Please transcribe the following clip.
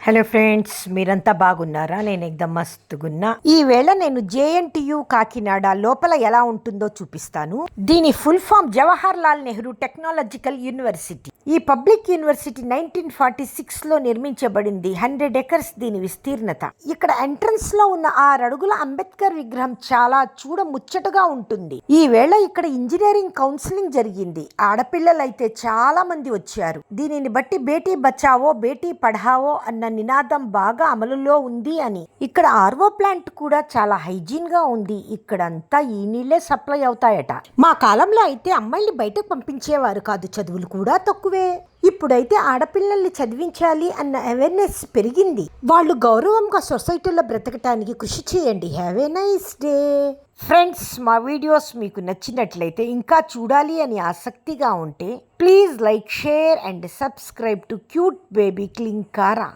Hello friends, మీరంతా బాగున్నారా? నేను ఎక్దమ్ మస్తుగున్నా. ఈవేళ నేను జేఎన్టీయు కాకినాడ లోపల ఎలా ఉంటుందో చూపిస్తాను. దీని full form Jawahar Lal Nehru technological university. ఈ పబ్లిక్ యూనివర్సిటీ 1946లో నిర్మించబడింది. 100 acres దీని విస్తీర్ణత. ఇక్కడ ఎంట్రన్స్ లో ఉన్న 6 అడుగుల అంబేద్కర్ విగ్రహం చాలా చూడ ముచ్చటగా ఉంటుంది. ఈవేళ ఇక్కడ ఇంజనీరింగ్ కౌన్సిలింగ్ జరిగింది. ఆడపిల్లలైతే చాలా మంది వచ్చారు. దీనిని బట్టి బేటీ బచావో బేటీ పఢావో అన్న నినాదం బాగా అమలులో ఉంది అని. ఇక్కడ ఆర్వో ప్లాంట్ కూడా చాలా హైజీన్ గా ఉంది. ఇక్కడంతా ఈ నీళ్లే సప్లై అవుతాయట. మా కాలంలో అయితే అమ్మాయిల్ని బయటకు పంపించేవారు కాదు, చదువులు కూడా తక్కువే. ఇప్పుడైతే ఆడపిల్లల్ని చదివించాలి అన్న అవేర్నెస్ పెరిగింది. వాళ్ళు గౌరవంగా సొసైటీలో బ్రతకటానికి కృషి చేయండి. Have a nice day. Friends, మా వీడియోస్ మీకు నచ్చినట్లయితే, ఇంకా చూడాలి అని ఆసక్తిగా ఉంటే please like, share and subscribe to cute baby Klin Kaara.